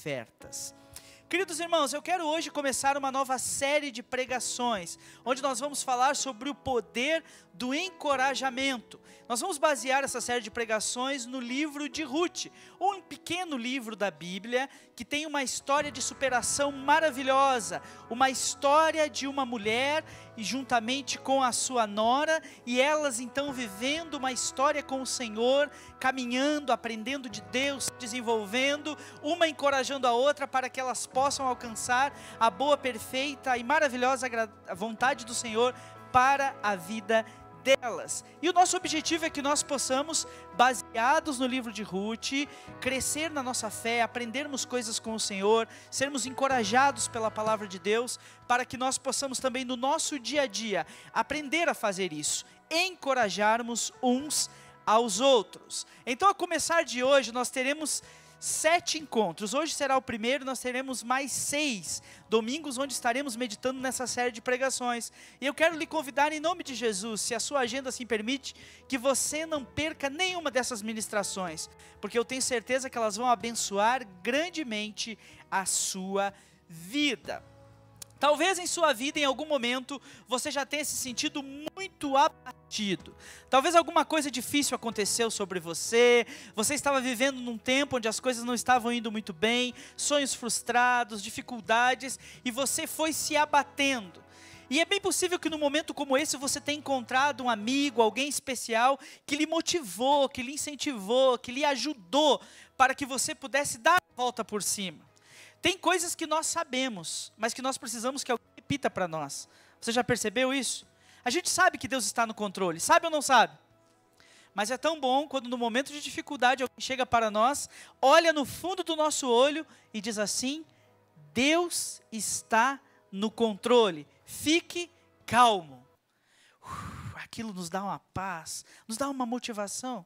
ofertas. Queridos irmãos, eu quero hoje começar uma nova série de pregações, onde nós vamos falar sobre o poder do encorajamento. Nós vamos basear essa série de pregações no livro de Ruth, um pequeno livro da Bíblia, que tem uma história de superação maravilhosa, uma história de uma mulher, e juntamente com a sua nora, e elas então vivendo uma história com o Senhor, caminhando, aprendendo de Deus, desenvolvendo, uma encorajando a outra para que elas possam alcançar a boa, perfeita e maravilhosa vontade do Senhor para a vida delas. E o nosso objetivo é que nós possamos, baseados no livro de Ruth, crescer na nossa fé, aprendermos coisas com o Senhor, sermos encorajados pela palavra de Deus, para que nós possamos também no nosso dia a dia aprender a fazer isso, encorajarmos uns aos outros. Então, a começar de hoje, nós teremos 7 encontros. Hoje será o primeiro, nós teremos mais 6 domingos, onde estaremos meditando nessa série de pregações. E eu quero lhe convidar em nome de Jesus, se a sua agenda assim permite, que você não perca nenhuma dessas ministrações, porque eu tenho certeza que elas vão abençoar grandemente a sua vida. Talvez em sua vida, em algum momento, você já tenha se sentido muito abatido. Talvez alguma coisa difícil aconteceu sobre você, você estava vivendo num tempo onde as coisas não estavam indo muito bem, sonhos frustrados, dificuldades, e você foi se abatendo. E é bem possível que num momento como esse você tenha encontrado um amigo, alguém especial, que lhe motivou, que lhe incentivou, que lhe ajudou, para que você pudesse dar a volta por cima. Tem coisas que nós sabemos, mas que nós precisamos que alguém repita para nós. Você já percebeu isso? A gente sabe que Deus está no controle, sabe ou não sabe? Mas é tão bom quando no momento de dificuldade alguém chega para nós, olha no fundo do nosso olho e diz assim: Deus está no controle, fique calmo. Aquilo nos dá uma paz, nos dá uma motivação.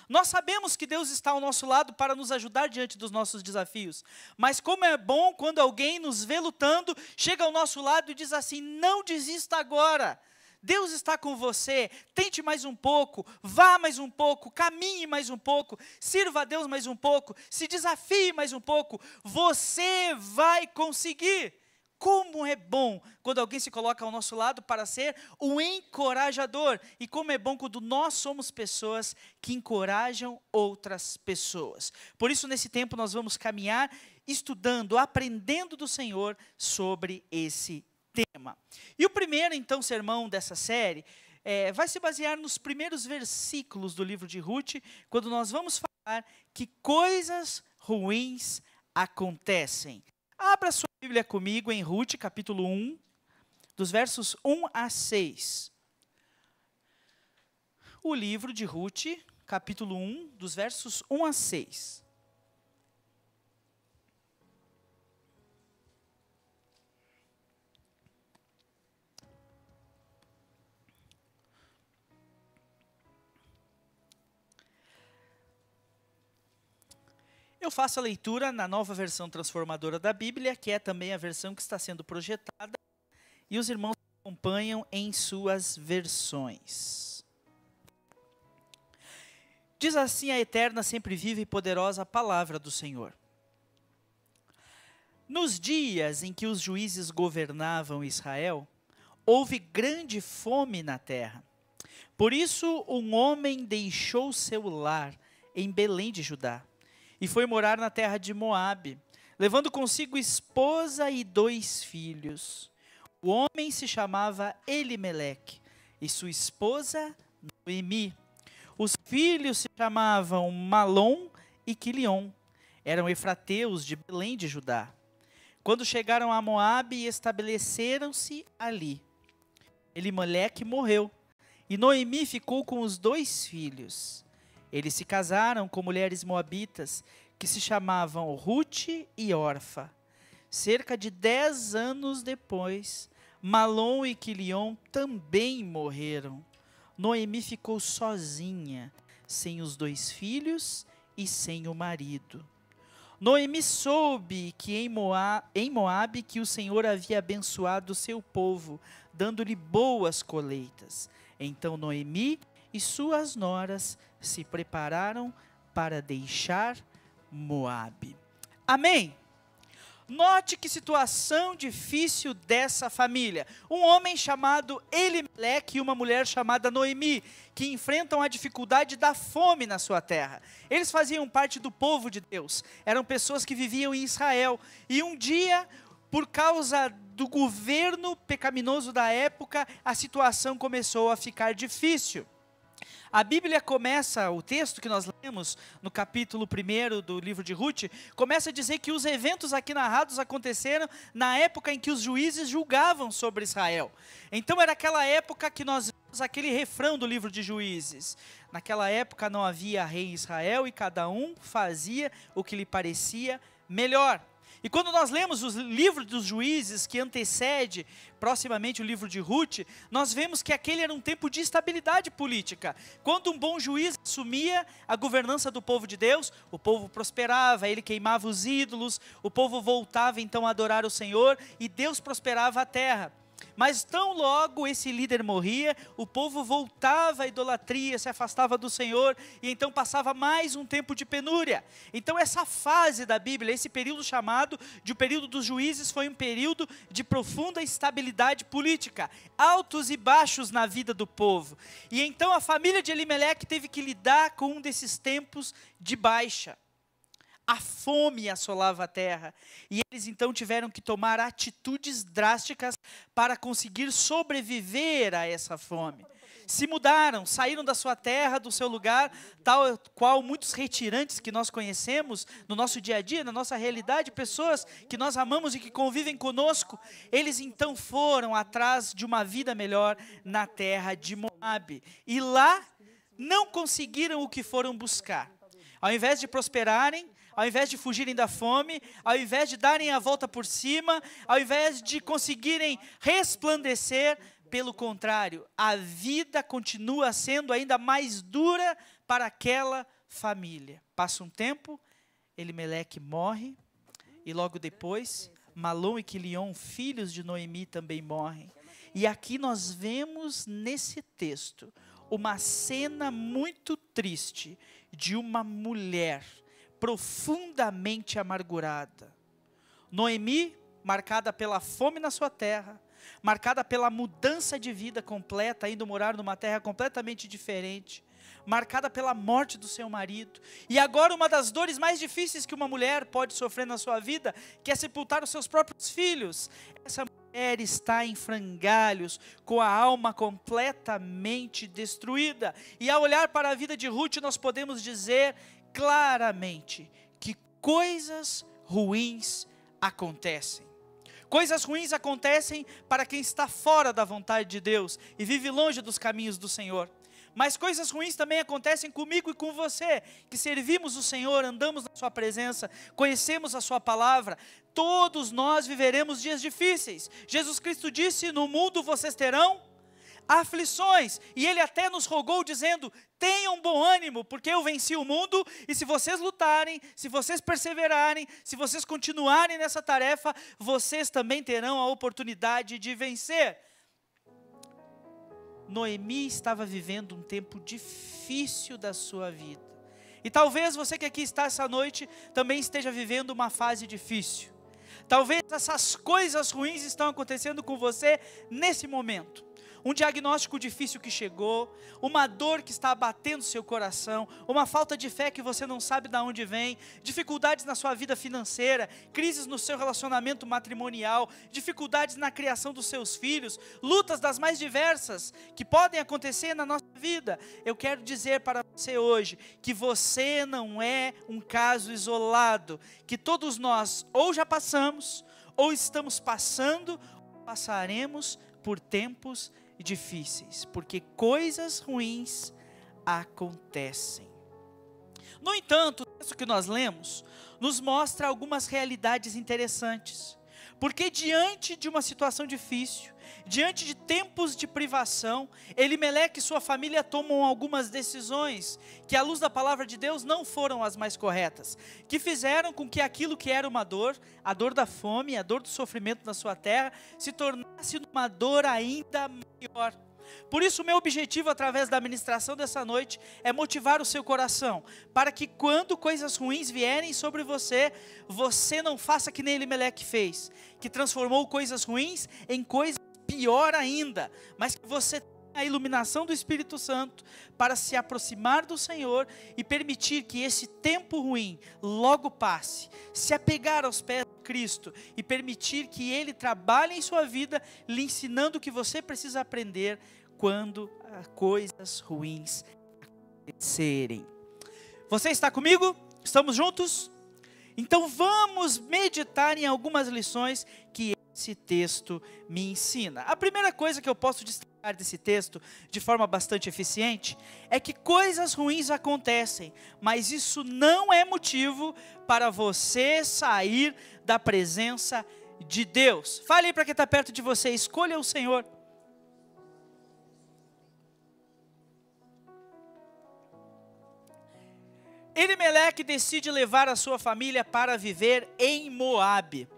Nós sabemos que Deus está ao nosso lado para nos ajudar diante dos nossos desafios. Mas como é bom quando alguém nos vê lutando, chega ao nosso lado e diz assim: não desista agora. Deus está com você, tente mais um pouco, vá mais um pouco, caminhe mais um pouco, sirva a Deus mais um pouco, se desafie mais um pouco, você vai conseguir. Como é bom quando alguém se coloca ao nosso lado para ser um encorajador. E como é bom quando nós somos pessoas que encorajam outras pessoas. Por isso, nesse tempo, nós vamos caminhar estudando, aprendendo do Senhor sobre esse tema. E o primeiro, então, sermão dessa série vai se basear nos primeiros versículos do livro de Ruth, quando nós vamos falar que coisas ruins acontecem. Abra sua Bíblia comigo em Ruth, capítulo 1, dos versos 1 a 6. O livro de Ruth, capítulo 1, dos versos 1 a 6. Eu faço a leitura na nova versão transformadora da Bíblia, que é também a versão que está sendo projetada, e os irmãos acompanham em suas versões. Diz assim a eterna, sempre viva e poderosa palavra do Senhor. Nos dias em que os juízes governavam Israel, houve grande fome na terra. Por isso um homem deixou seu lar em Belém de Judá, e foi morar na terra de Moabe, levando consigo esposa e 2 filhos. O homem se chamava Elimeleque, e sua esposa Noemi. Os filhos se chamavam Malom e Quilion. Eram efrateus de Belém de Judá. Quando chegaram a Moabe, estabeleceram-se ali. Elimeleque morreu, e Noemi ficou com os 2 filhos. Eles se casaram com mulheres moabitas, que se chamavam Ruth e Orfa. Cerca de 10 anos depois, Malom e Quilion também morreram. Noemi ficou sozinha, sem os 2 filhos e sem o marido. Noemi soube que em Moabe que o Senhor havia abençoado o seu povo, dando-lhe boas colheitas. Então Noemi e suas noras se prepararam para deixar Moabe. Amém? Note que situação difícil dessa família. Um homem chamado Elimeleque e uma mulher chamada Noemi, que enfrentam a dificuldade da fome na sua terra. Eles faziam parte do povo de Deus, eram pessoas que viviam em Israel. E um dia, por causa do governo pecaminoso da época, a situação começou a ficar difícil. A Bíblia começa, o texto que nós lemos no capítulo 1 do livro de Ruth, começa a dizer que os eventos aqui narrados aconteceram na época em que os juízes julgavam sobre Israel. Então era aquela época que nós vemos aquele refrão do livro de Juízes. Naquela época não havia rei em Israel e cada um fazia o que lhe parecia melhor. E quando nós lemos os livros dos juízes, que antecede proximamente o livro de Ruth, nós vemos que aquele era um tempo de estabilidade política. Quando um bom juiz assumia a governança do povo de Deus, o povo prosperava, ele queimava os ídolos, o povo voltava então a adorar o Senhor e Deus prosperava a terra. Mas tão logo esse líder morria, o povo voltava à idolatria, se afastava do Senhor, e então passava mais um tempo de penúria. Então essa fase da Bíblia, esse período chamado de o período dos juízes, foi um período de profunda estabilidade política, altos e baixos na vida do povo. E então a família de Elimeleque teve que lidar com um desses tempos de baixa. A fome assolava a terra, e eles então tiveram que tomar atitudes drásticas para conseguir sobreviver a essa fome. Se mudaram, saíram da sua terra, do seu lugar, tal qual muitos retirantes que nós conhecemos no nosso dia a dia, na nossa realidade, pessoas que nós amamos e que convivem conosco. Eles então foram atrás de uma vida melhor na terra de Moabe, e lá não conseguiram o que foram buscar. Ao invés de prosperarem, ao invés de fugirem da fome, ao invés de darem a volta por cima, ao invés de conseguirem resplandecer, pelo contrário, a vida continua sendo ainda mais dura para aquela família. Passa um tempo, Elimeleque morre, e logo depois, Malom e Quilion, filhos de Noemi, também morrem. E aqui nós vemos nesse texto uma cena muito triste de uma mulher profundamente amargurada. Noemi, marcada pela fome na sua terra, marcada pela mudança de vida completa, indo morar numa terra completamente diferente, marcada pela morte do seu marido, e agora uma das dores mais difíceis que uma mulher pode sofrer na sua vida, que é sepultar os seus próprios filhos. Essa mulher está em frangalhos, com a alma completamente destruída, e ao olhar para a vida de Ruth, nós podemos dizer claramente que coisas ruins acontecem. Coisas ruins acontecem para quem está fora da vontade de Deus e vive longe dos caminhos do Senhor. Mas coisas ruins também acontecem comigo e com você, que servimos o Senhor, andamos na sua presença, conhecemos a sua palavra. Todos nós viveremos dias difíceis. Jesus Cristo disse: no mundo vocês terão aflições, e Ele até nos rogou dizendo: tenham bom ânimo, porque eu venci o mundo, e se vocês lutarem, se vocês perseverarem, se vocês continuarem nessa tarefa, vocês também terão a oportunidade de vencer. Noemi estava vivendo um tempo difícil da sua vida, e talvez você que aqui está essa noite, também esteja vivendo uma fase difícil. Talvez essas coisas ruins estão acontecendo com você nesse momento. Um diagnóstico difícil que chegou, uma dor que está abatendo seu coração, uma falta de fé que você não sabe de onde vem, dificuldades na sua vida financeira, crises no seu relacionamento matrimonial, dificuldades na criação dos seus filhos, lutas das mais diversas que podem acontecer na nossa vida. Eu quero dizer para você hoje que você não é um caso isolado, que todos nós ou já passamos, ou estamos passando, ou passaremos por tempos difíceis, porque coisas ruins acontecem. No entanto, o texto que nós lemos nos mostra algumas realidades interessantes, porque diante de uma situação difícil, diante de tempos de privação, Elimeleque e sua família tomam algumas decisões que, à luz da palavra de Deus, não foram as mais corretas, que fizeram com que aquilo que era uma dor, a dor da fome, a dor do sofrimento na sua terra, se tornasse uma dor ainda maior. Por isso, o meu objetivo através da ministração dessa noite é motivar o seu coração, para que quando coisas ruins vierem sobre você, você não faça que nem Elimeleque fez, que transformou coisas ruins em coisas pior ainda, mas que você tenha a iluminação do Espírito Santo para se aproximar do Senhor e permitir que esse tempo ruim logo passe, se apegar aos pés de Cristo e permitir que Ele trabalhe em sua vida, lhe ensinando o que você precisa aprender quando coisas ruins acontecerem. Você está comigo? Estamos juntos? Então vamos meditar em algumas lições que esse texto me ensina. A primeira coisa que eu posso destacar desse texto, de forma bastante eficiente, é que coisas ruins acontecem, mas isso não é motivo para você sair da presença de Deus. Fale aí para quem está perto de você, escolha o Senhor. Elimeleque decide levar a sua família para viver em Moabe,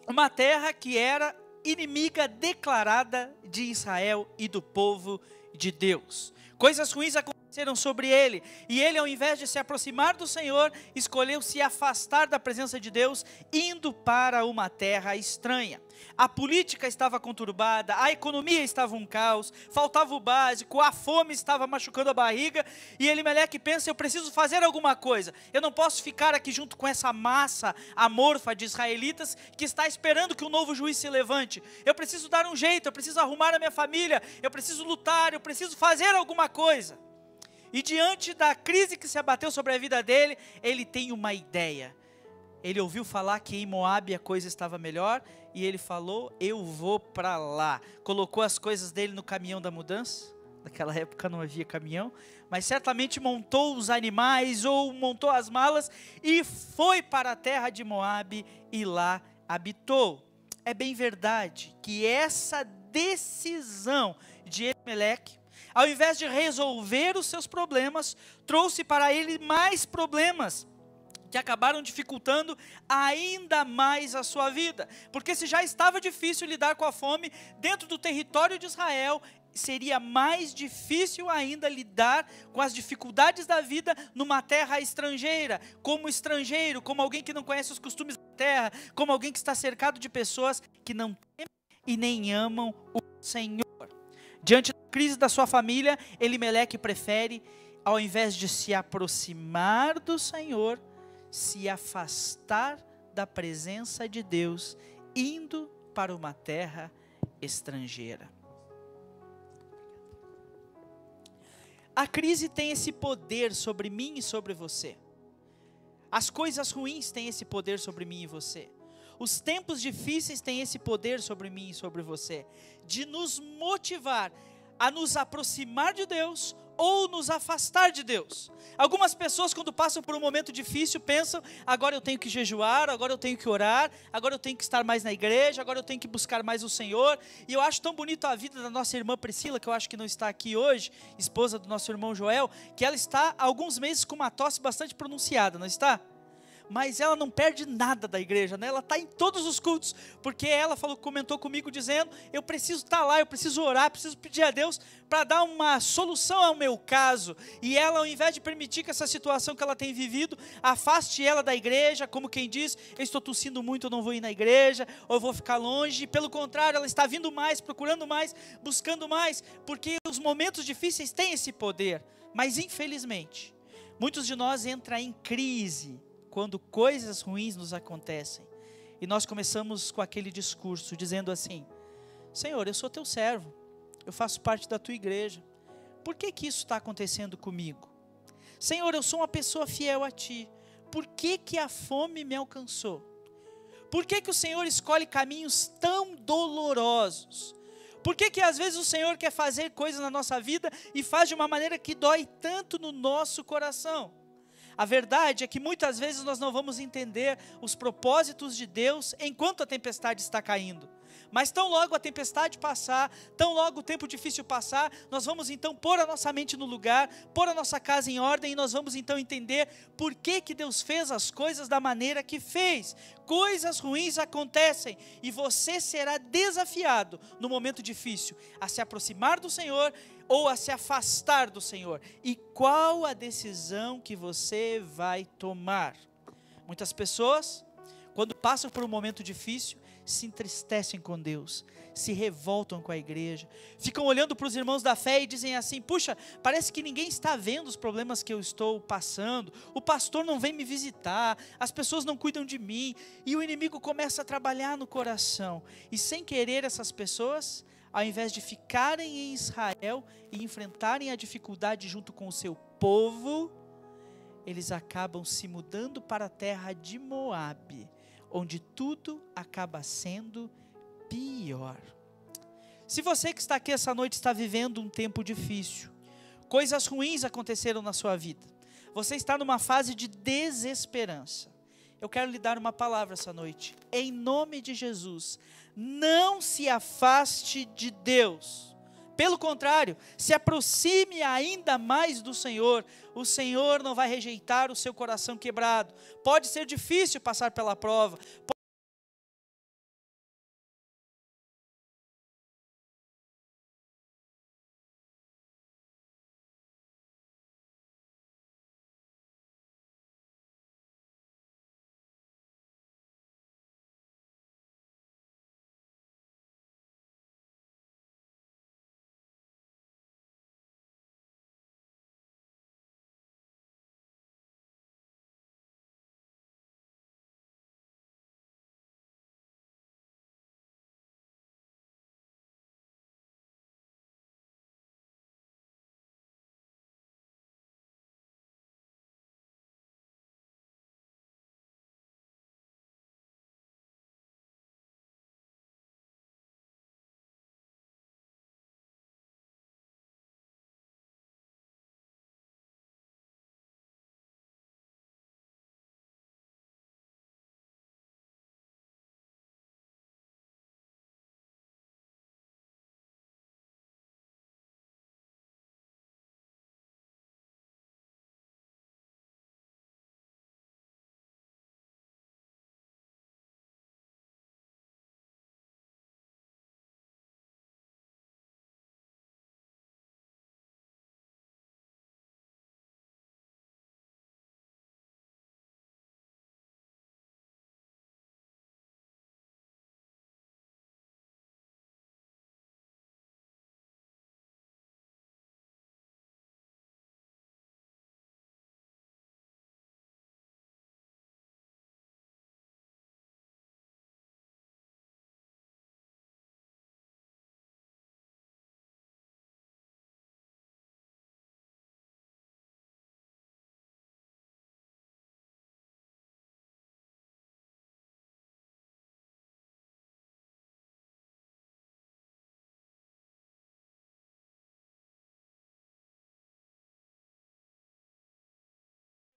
uma terra que era inimiga declarada de Israel e do povo de Deus. Coisas ruins aconteceram sobre ele, e ele, ao invés de se aproximar do Senhor, escolheu se afastar da presença de Deus, indo para uma terra estranha. A política estava conturbada, a economia estava um caos, faltava o básico, a fome estava machucando a barriga, e Elimeleque pensa, eu preciso fazer alguma coisa, eu não posso ficar aqui junto com essa massa amorfa de israelitas, que está esperando que um novo juiz se levante, eu preciso dar um jeito, eu preciso arrumar a minha família, eu preciso lutar, eu preciso fazer alguma coisa. E diante da crise que se abateu sobre a vida dele, ele tem uma ideia. Ele ouviu falar que em Moabe a coisa estava melhor, e ele falou, eu vou para lá. Colocou as coisas dele no caminhão da mudança, naquela época não havia caminhão, mas certamente montou os animais, ou montou as malas, e foi para a terra de Moabe, e lá habitou. É bem verdade que essa decisão de Elimeleque, ao invés de resolver os seus problemas, trouxe para ele mais problemas, que acabaram dificultando ainda mais a sua vida, porque se já estava difícil lidar com a fome dentro do território de Israel, seria mais difícil ainda lidar com as dificuldades da vida numa terra estrangeira, como estrangeiro, como alguém que não conhece os costumes da terra, como alguém que está cercado de pessoas que não temem e nem amam o Senhor. Diante da crise da sua família, Elimeleque prefere, ao invés de se aproximar do Senhor, se afastar da presença de Deus, indo para uma terra estrangeira. A crise tem esse poder sobre mim e sobre você. As coisas ruins têm esse poder sobre mim e você. Os tempos difíceis têm esse poder sobre mim e sobre você, de nos motivar a nos aproximar de Deus ou nos afastar de Deus. Algumas pessoas, quando passam por um momento difícil, pensam, agora eu tenho que jejuar, agora eu tenho que orar, agora eu tenho que estar mais na igreja, agora eu tenho que buscar mais o Senhor. E eu acho tão bonito a vida da nossa irmã Priscila, que eu acho que não está aqui hoje, esposa do nosso irmão Joel, que ela está há alguns meses com uma tosse bastante pronunciada, não está? Mas ela não perde nada da igreja, né? Ela está em todos os cultos, porque ela comentou comigo dizendo, eu preciso estar lá, eu preciso orar, preciso pedir a Deus para dar uma solução ao meu caso, e ela, ao invés de permitir que essa situação que ela tem vivido, afaste ela da igreja, como quem diz, eu estou tossindo muito, eu não vou ir na igreja, ou eu vou ficar longe, pelo contrário, ela está vindo mais, procurando mais, buscando mais, porque os momentos difíceis têm esse poder, mas infelizmente, muitos de nós entram em crise, quando coisas ruins nos acontecem, e nós começamos com aquele discurso, dizendo assim, Senhor, eu sou teu servo, eu faço parte da tua igreja, por que que isso está acontecendo comigo? Senhor, eu sou uma pessoa fiel a ti, por que que a fome me alcançou? Por que que o Senhor escolhe caminhos tão dolorosos? Por que que às vezes o Senhor quer fazer coisas na nossa vida, e faz de uma maneira que dói tanto no nosso coração? A verdade é que muitas vezes nós não vamos entender os propósitos de Deus enquanto a tempestade está caindo. Mas tão logo a tempestade passar, tão logo o tempo difícil passar, nós vamos então pôr a nossa mente no lugar, pôr a nossa casa em ordem, e nós vamos então entender por que Deus fez as coisas da maneira que fez. Coisas ruins acontecem, e você será desafiado no momento difícil, a se aproximar do Senhor, ou a se afastar do Senhor. E qual a decisão que você vai tomar? Muitas pessoas, quando passam por um momento difícil, se entristecem com Deus, se revoltam com a igreja, ficam olhando para os irmãos da fé e dizem assim: puxa, parece que ninguém está vendo os problemas que eu estou passando, o pastor não vem me visitar, as pessoas não cuidam de mim, e o inimigo começa a trabalhar no coração, e sem querer essas pessoas, ao invés de ficarem em Israel e enfrentarem a dificuldade junto com o seu povo, eles acabam se mudando para a terra de Moabe, onde tudo acaba sendo pior. Se você que está aqui essa noite está vivendo um tempo difícil, coisas ruins aconteceram na sua vida, você está numa fase de desesperança, eu quero lhe dar uma palavra essa noite, em nome de Jesus: não se afaste de Deus, pelo contrário, se aproxime ainda mais do Senhor. O Senhor não vai rejeitar o seu coração quebrado. Pode ser difícil passar pela prova,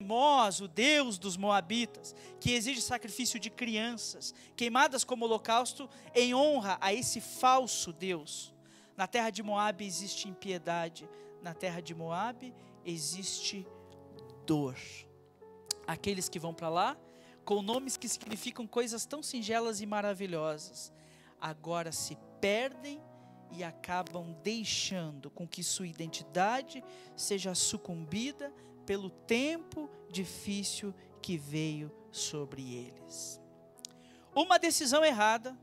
Amós, o Deus dos Moabitas, que exige sacrifício de crianças, queimadas como holocausto, em honra a esse falso Deus. Na terra de Moabe existe impiedade, na terra de Moabe existe dor. Aqueles que vão para lá, com nomes que significam coisas tão singelas e maravilhosas, agora se perdem e acabam deixando com que sua identidade seja sucumbida pelo tempo difícil que veio sobre eles. Uma decisão errada,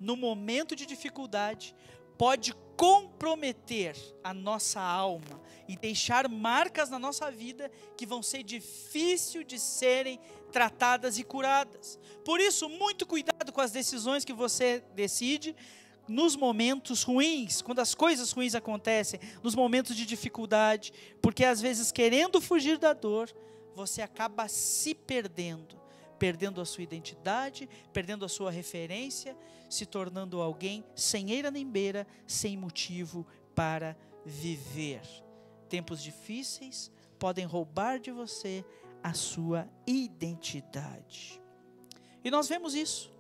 no momento de dificuldade, pode comprometer a nossa alma e deixar marcas na nossa vida que vão ser difíceis de serem tratadas e curadas. Por isso, muito cuidado com as decisões que você decide nos momentos ruins, quando as coisas ruins acontecem, nos momentos de dificuldade, porque às vezes, querendo fugir da dor, você acaba se perdendo a sua identidade, perdendo a sua referência, se tornando alguém sem eira nem beira, sem motivo para viver. Tempos difíceis podem roubar de você a sua identidade. E nós vemos isso.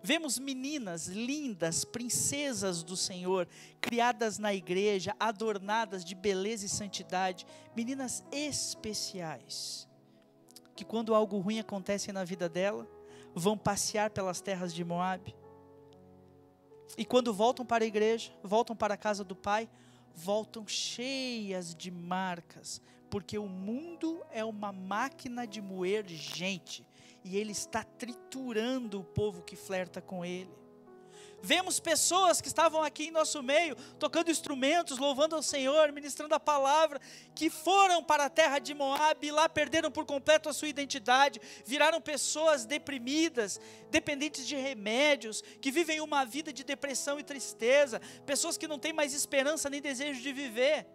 Vemos meninas lindas, princesas do Senhor, criadas na igreja, adornadas de beleza e santidade, meninas especiais, que quando algo ruim acontece na vida dela, vão passear pelas terras de Moabe, e quando voltam para a igreja, voltam para a casa do Pai, voltam cheias de marcas, porque o mundo é uma máquina de moer gente, e ele está triturando o povo que flerta com ele. Vemos pessoas que estavam aqui em nosso meio, tocando instrumentos, louvando ao Senhor, ministrando a palavra, que foram para a terra de Moabe e lá perderam por completo a sua identidade, viraram pessoas deprimidas, dependentes de remédios, que vivem uma vida de depressão e tristeza, pessoas que não têm mais esperança nem desejo de viver.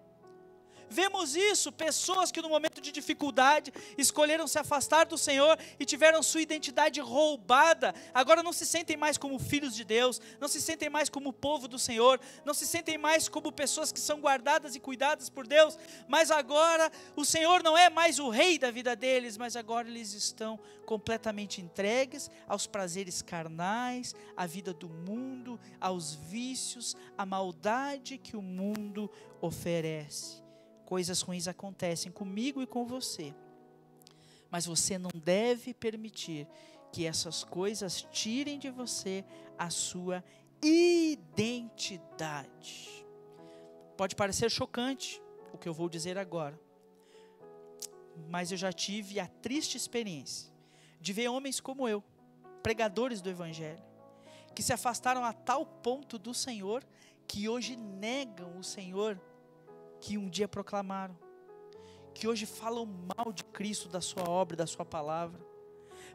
Vemos isso, pessoas que no momento de dificuldade escolheram se afastar do Senhor e tiveram sua identidade roubada, agora não se sentem mais como filhos de Deus, não se sentem mais como povo do Senhor, não se sentem mais como pessoas que são guardadas e cuidadas por Deus, mas agora o Senhor não é mais o rei da vida deles, mas agora eles estão completamente entregues aos prazeres carnais, à vida do mundo, aos vícios, à maldade que o mundo oferece. Coisas ruins acontecem comigo e com você, mas você não deve permitir que essas coisas tirem de você a sua identidade. Pode parecer chocante o que eu vou dizer agora, mas eu já tive a triste experiência de ver homens como eu, pregadores do Evangelho, que se afastaram a tal ponto do Senhor, que hoje negam o Senhor que um dia proclamaram, que hoje falam mal de Cristo, da sua obra, da sua palavra.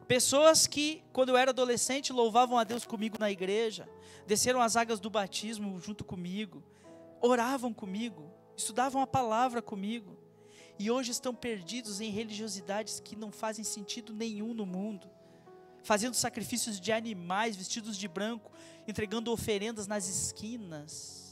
Pessoas que, quando eu era adolescente, louvavam a Deus comigo na igreja, desceram as águas do batismo junto comigo, oravam comigo, estudavam a palavra comigo, e hoje estão perdidos em religiosidades que não fazem sentido nenhum no mundo, fazendo sacrifícios de animais, vestidos de branco, entregando oferendas nas esquinas.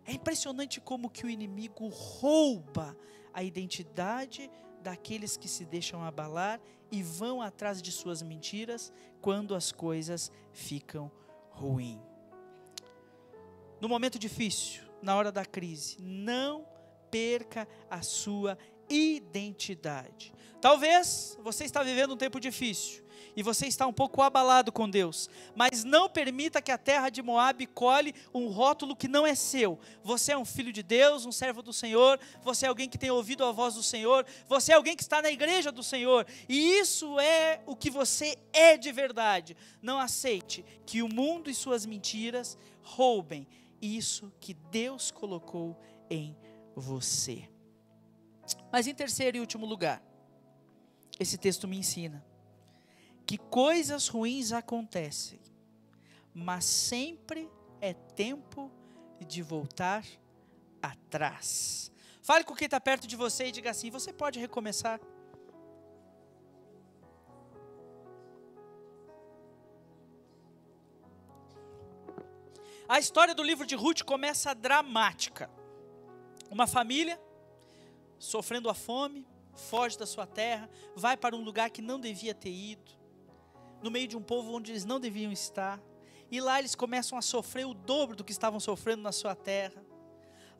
É impressionante como que o inimigo rouba a identidade daqueles que se deixam abalar e vão atrás de suas mentiras quando as coisas ficam ruins. No momento difícil, na hora da crise, não perca a sua identidade. Talvez você está vivendo um tempo difícil e você está um pouco abalado com Deus, mas não permita que a terra de Moabe cole um rótulo que não é seu. Você é um filho de Deus, um servo do Senhor, você é alguém que tem ouvido a voz do Senhor, você é alguém que está na igreja do Senhor, e isso é o que você é de verdade. Não aceite que o mundo e suas mentiras roubem isso que Deus colocou em você. Mas em terceiro e último lugar, esse texto me ensina que coisas ruins acontecem, mas sempre é tempo de voltar atrás. Fale com quem está perto de você e diga assim: você pode recomeçar. A história do livro de Ruth começa dramática. Uma família sofrendo a fome, foge da sua terra, vai para um lugar que não devia ter ido, no meio de um povo onde eles não deviam estar, e lá eles começam a sofrer o dobro do que estavam sofrendo na sua terra.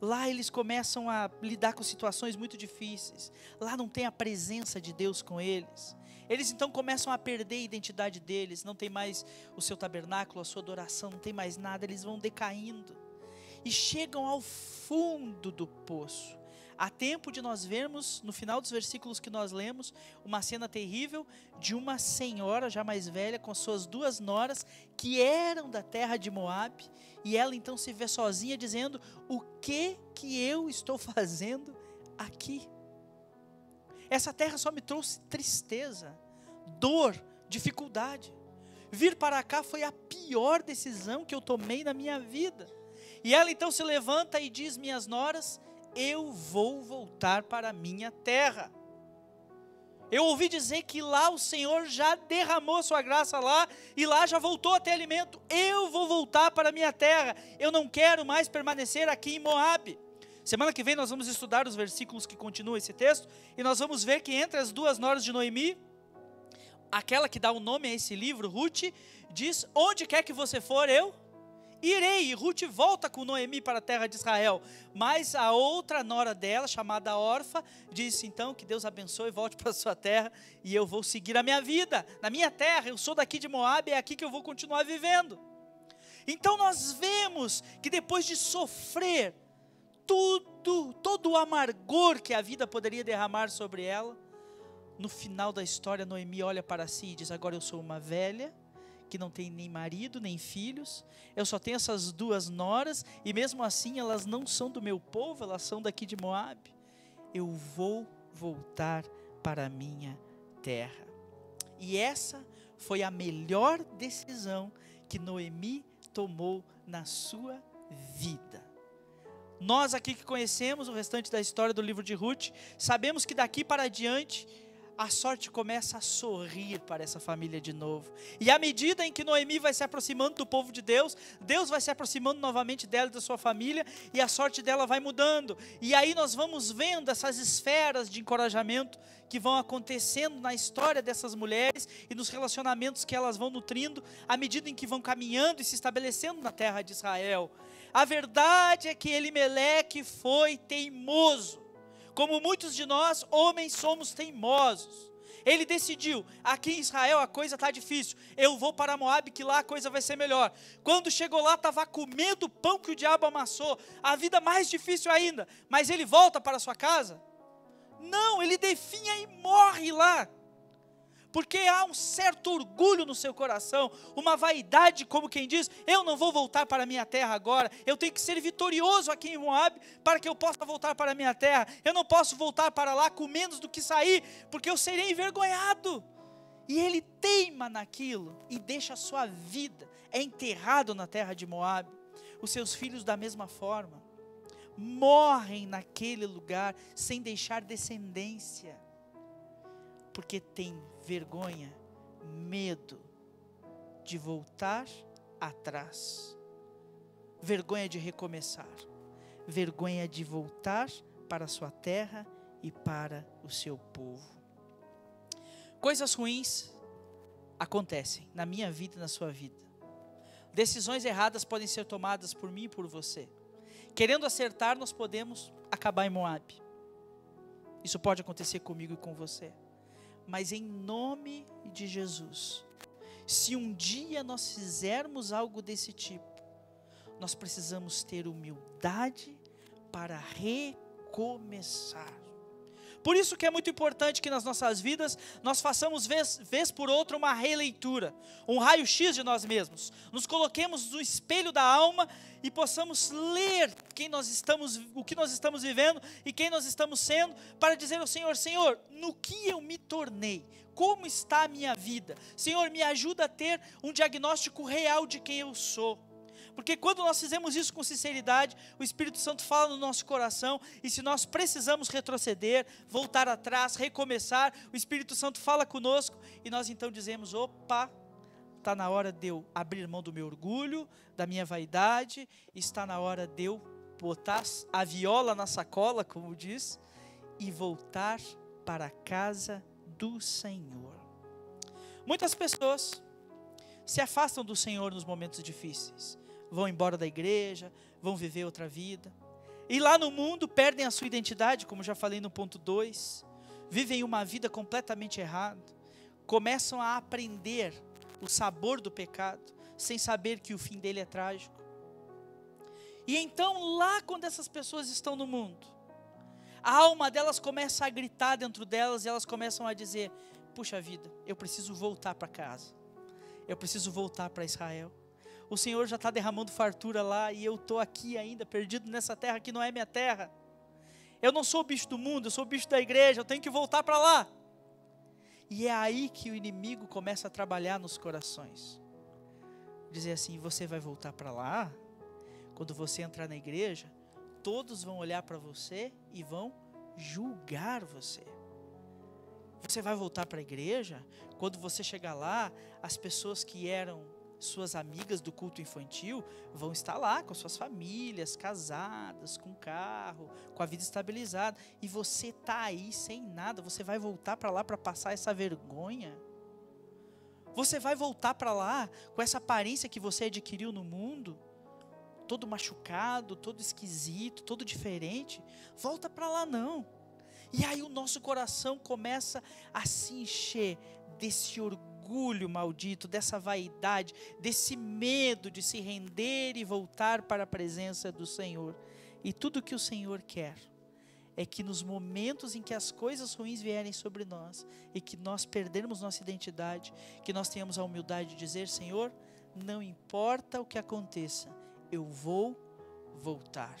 Lá eles começam a lidar com situações muito difíceis, lá não tem a presença de Deus com eles. Eles então começam a perder a identidade deles, não tem mais o seu tabernáculo, a sua adoração, não tem mais nada, eles vão decaindo, e chegam ao fundo do poço. Há tempo de nós vermos, no final dos versículos que nós lemos, uma cena terrível de uma senhora já mais velha, com suas duas noras, que eram da terra de Moabe, e ela então se vê sozinha dizendo: o que eu estou fazendo aqui? Essa terra só me trouxe tristeza, dor, dificuldade. Vir para cá foi a pior decisão que eu tomei na minha vida. E ela então se levanta e diz: minhas noras, eu vou voltar para a minha terra. Eu ouvi dizer que lá o Senhor já derramou sua graça lá, e lá já voltou a ter alimento. Eu vou voltar para a minha terra, eu não quero mais permanecer aqui em Moabe. Semana que vem nós vamos estudar os versículos que continuam esse texto, e nós vamos ver que entre as duas noras de Noemi, aquela que dá o nome a esse livro, Ruth, diz: onde quer que você for, eu irei. E Ruth volta com Noemi para a terra de Israel. Mas a outra nora dela, chamada Orfa, disse: então que Deus abençoe, volte para a sua terra, e eu vou seguir a minha vida, na minha terra. Eu sou daqui de Moabe, é aqui que eu vou continuar vivendo. Então nós vemos que depois de sofrer todo o amargor que a vida poderia derramar sobre ela, no final da história, Noemi olha para si e diz: agora eu sou uma velha, que não tem nem marido, nem filhos, eu só tenho essas 2 noras, e mesmo assim elas não são do meu povo, elas são daqui de Moabe. Eu vou voltar para a minha terra. E essa foi a melhor decisão que Noemi tomou na sua vida. Nós aqui que conhecemos o restante da história do livro de Ruth, sabemos que daqui para diante, a sorte começa a sorrir para essa família de novo. E à medida em que Noemi vai se aproximando do povo de Deus, Deus vai se aproximando novamente dela e da sua família, e a sorte dela vai mudando. E aí nós vamos vendo essas esferas de encorajamento que vão acontecendo na história dessas mulheres e nos relacionamentos que elas vão nutrindo, à medida em que vão caminhando e se estabelecendo na terra de Israel. A verdade é que Elimeleque foi teimoso. Como muitos de nós, homens, somos teimosos. Ele decidiu: aqui em Israel a coisa está difícil, eu vou para Moabe, que lá a coisa vai ser melhor. Quando chegou lá, estava comendo o pão que o diabo amassou, a vida mais difícil ainda. Mas ele volta para sua casa? Não, ele definha e morre lá. Porque há um certo orgulho no seu coração, uma vaidade, como quem diz: eu não vou voltar para a minha terra agora, eu tenho que ser vitorioso aqui em Moabe, para que eu possa voltar para a minha terra. Eu não posso voltar para lá com menos do que sair, porque eu serei envergonhado. E ele teima naquilo, e deixa a sua vida, é enterrado na terra de Moabe. Os seus filhos da mesma forma, morrem naquele lugar, sem deixar descendência, porque tem vergonha, medo de voltar atrás, vergonha de recomeçar, vergonha de voltar para a sua terra e para o seu povo. Coisas ruins acontecem na minha vida e na sua vida. Decisões erradas podem ser tomadas por mim e por você. Querendo acertar, nós podemos acabar em Moabe. Isso pode acontecer comigo e com você. Mas em nome de Jesus, se um dia nós fizermos algo desse tipo, nós precisamos ter humildade para recomeçar. Por isso que é muito importante que nas nossas vidas nós façamos vez por outra uma releitura, um raio-x de nós mesmos. Nos coloquemos no espelho da alma e possamos ler o que nós estamos vivendo e quem nós estamos sendo, para dizer ao Senhor: Senhor, no que eu me tornei? Como está a minha vida? Senhor, me ajuda a ter um diagnóstico real de quem eu sou. Porque quando nós fizemos isso com sinceridade, o Espírito Santo fala no nosso coração, e se nós precisamos retroceder, voltar atrás, recomeçar, o Espírito Santo fala conosco, e nós então dizemos: opa, está na hora de eu abrir mão do meu orgulho, da minha vaidade, está na hora de eu botar a viola na sacola, como diz, e voltar para a casa do Senhor. Muitas pessoas se afastam do Senhor nos momentos difíceis, vão embora da igreja, vão viver outra vida, e lá no mundo perdem a sua identidade, como já falei no ponto 2, vivem uma vida completamente errada, começam a aprender o sabor do pecado, sem saber que o fim dele é trágico. E então lá quando essas pessoas estão no mundo, a alma delas começa a gritar dentro delas, e elas começam a dizer: puxa vida, eu preciso voltar para casa, eu preciso voltar para Israel. O Senhor já está derramando fartura lá, e eu estou aqui ainda, perdido nessa terra que não é minha terra. Eu não sou o bicho do mundo, eu sou o bicho da igreja, eu tenho que voltar para lá. E é aí que o inimigo começa a trabalhar nos corações. Dizer assim: você vai voltar para lá? Quando você entrar na igreja, todos vão olhar para você e vão julgar você. Você vai voltar para a igreja? Quando você chegar lá, as pessoas que eram suas amigas do culto infantil vão estar lá com suas famílias, casadas, com carro, com a vida estabilizada, e você está aí sem nada. Você vai voltar para lá para passar essa vergonha? Você vai voltar para lá com essa aparência que você adquiriu no mundo? Todo machucado, todo esquisito, todo diferente? Volta para lá não. E aí o nosso coração começa a se encher desse orgulho maldito, dessa vaidade, desse medo de se render e voltar para a presença do Senhor. E tudo que o Senhor quer é que nos momentos em que as coisas ruins vierem sobre nós e que nós perdermos nossa identidade, que nós tenhamos a humildade de dizer: Senhor, não importa o que aconteça, eu vou voltar.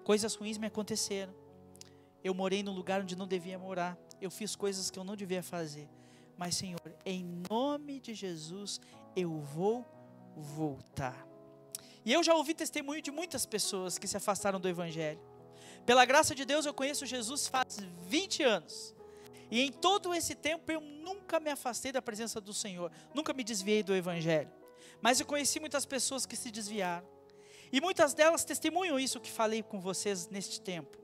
Coisas ruins me aconteceram. Eu morei num lugar onde não devia morar. Eu fiz coisas que eu não devia fazer. Mas, Senhor, em nome de Jesus, eu vou voltar. E eu já ouvi testemunho de muitas pessoas que se afastaram do Evangelho. Pela graça de Deus, eu conheço Jesus faz 20 anos. E em todo esse tempo, eu nunca me afastei da presença do Senhor. Nunca me desviei do Evangelho. Mas eu conheci muitas pessoas que se desviaram. E muitas delas testemunham isso que falei com vocês neste tempo.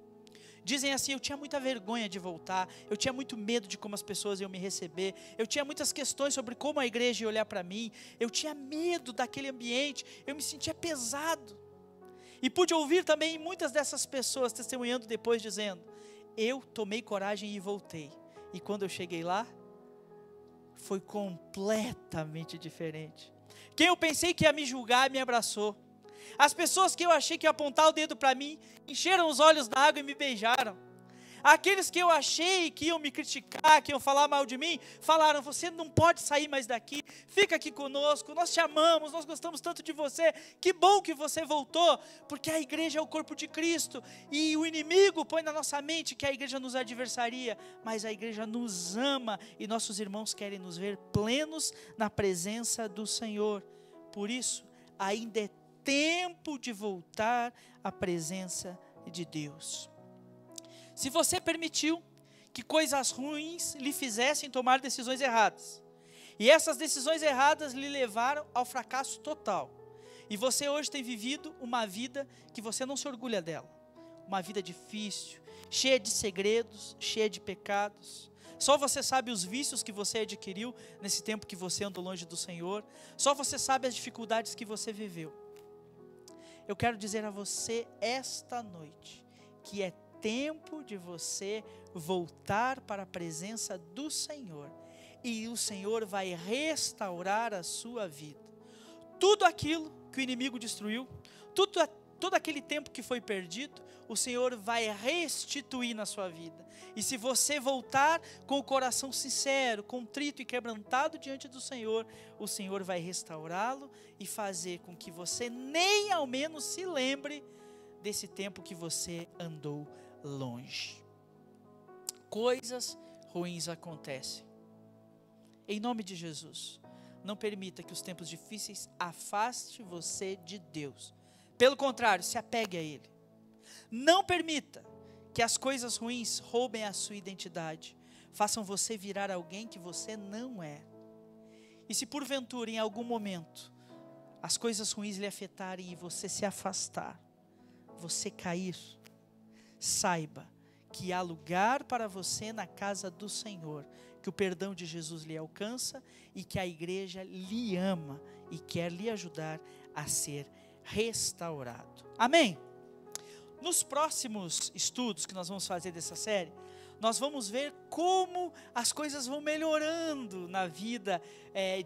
Dizem assim: eu tinha muita vergonha de voltar, eu tinha muito medo de como as pessoas iam me receber, eu tinha muitas questões sobre como a igreja ia olhar para mim, eu tinha medo daquele ambiente, eu me sentia pesado. E pude ouvir também muitas dessas pessoas testemunhando depois, dizendo: eu tomei coragem e voltei. E quando eu cheguei lá, foi completamente diferente. Quem eu pensei que ia me julgar, me abraçou. As pessoas que eu achei que iam apontar o dedo para mim, encheram os olhos d'água e me beijaram. Aqueles que eu achei que iam me criticar, que iam falar mal de mim, falaram: você não pode sair mais daqui, fica aqui conosco, nós te amamos, nós gostamos tanto de você, que bom que você voltou, porque a igreja é o corpo de Cristo, e o inimigo põe na nossa mente que a igreja nos adversaria, mas a igreja nos ama, e nossos irmãos querem nos ver plenos na presença do Senhor. Por isso, ainda é tempo de voltar à presença de Deus. Se você permitiu que coisas ruins lhe fizessem tomar decisões erradas, e essas decisões erradas lhe levaram ao fracasso total, e você hoje tem vivido uma vida que você não se orgulha dela, uma vida difícil, cheia de segredos, cheia de pecados. Só você sabe os vícios que você adquiriu nesse tempo que você andou longe do Senhor, só você sabe as dificuldades que você viveu. Eu quero dizer a você esta noite que é tempo de você voltar para a presença do Senhor, e o Senhor vai restaurar a sua vida. Tudo aquilo que o inimigo destruiu, todo aquele tempo que foi perdido, o Senhor vai restituir na sua vida. E se você voltar com o coração sincero, contrito e quebrantado diante do Senhor, o Senhor vai restaurá-lo e fazer com que você nem ao menos se lembre desse tempo que você andou longe. Coisas ruins acontecem. Em nome de Jesus, não permita que os tempos difíceis afaste você de Deus. Pelo contrário, se apegue a Ele. Não permita que as coisas ruins roubem a sua identidade, façam você virar alguém que você não é. E se porventura em algum momento as coisas ruins lhe afetarem e você se afastar, você cair, saiba que há lugar para você na casa do Senhor, que o perdão de Jesus lhe alcança e que a igreja lhe ama e quer lhe ajudar a ser restaurado. Amém? Nos próximos estudos que nós vamos fazer dessa série, nós vamos ver como as coisas vão melhorando na vida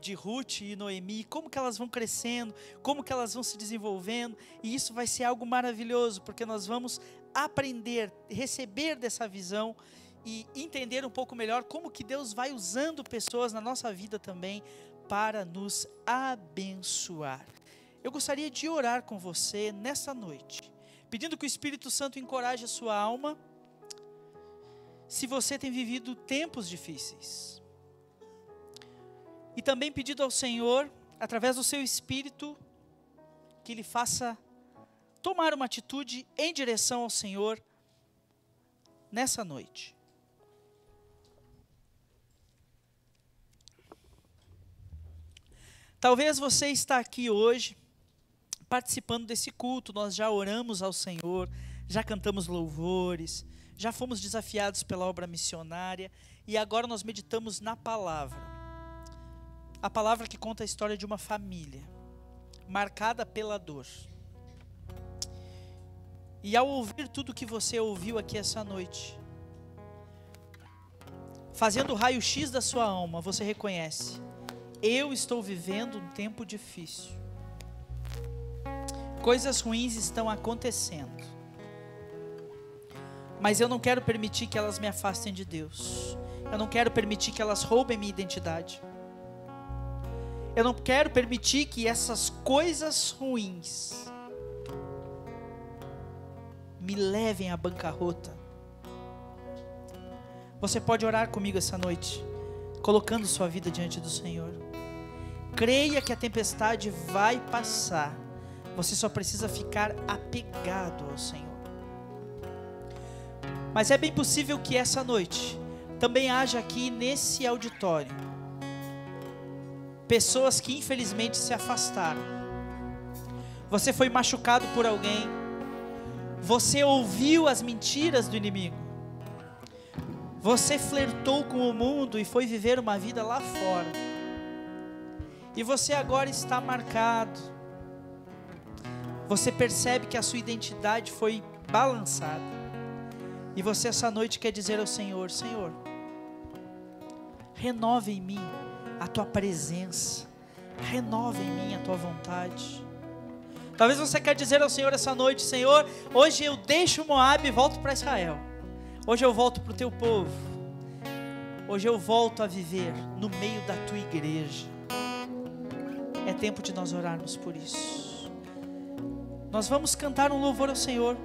de Ruth e Noemi, como que elas vão crescendo, como que elas vão se desenvolvendo, e isso vai ser algo maravilhoso, porque nós vamos aprender, receber dessa visão e entender um pouco melhor como que Deus vai usando pessoas na nossa vida também para nos abençoar. Eu gostaria de orar com você nessa noite, pedindo que o Espírito Santo encoraje a sua alma. Se você tem vivido tempos difíceis, e também pedido ao Senhor, através do seu Espírito, que Ele faça tomar uma atitude em direção ao Senhor nessa noite. Talvez você está aqui hoje, participando desse culto, nós já oramos ao Senhor, já cantamos louvores, já fomos desafiados pela obra missionária, e agora nós meditamos na palavra. a palavra que conta a história de uma família marcada pela dor. E ao ouvir tudo que você ouviu aqui essa noite, fazendo o raio-x da sua alma, você reconhece: eu estou vivendo um tempo difícil. Coisas ruins estão acontecendo, mas eu não quero permitir que elas me afastem de Deus. Eu não quero permitir que elas roubem minha identidade. Eu não quero permitir que essas coisas ruins me levem à bancarrota. Você pode orar comigo essa noite, colocando sua vida diante do Senhor. Creia que a tempestade vai passar. Você só precisa ficar apegado ao Senhor. Mas é bem possível que essa noite também haja aqui nesse auditório pessoas que infelizmente se afastaram. Você foi machucado por alguém. Você ouviu as mentiras do inimigo. Você flertou com o mundo e foi viver uma vida lá fora. E você agora está marcado. Você percebe que a sua identidade foi balançada. E você essa noite quer dizer ao Senhor: Senhor, renova em mim a tua presença. Renova em mim a tua vontade. Talvez você quer dizer ao Senhor essa noite: Senhor, hoje eu deixo Moabe e volto para Israel. Hoje eu volto para o teu povo. Hoje eu volto a viver no meio da tua igreja. É tempo de nós orarmos por isso. Nós vamos cantar um louvor ao Senhor.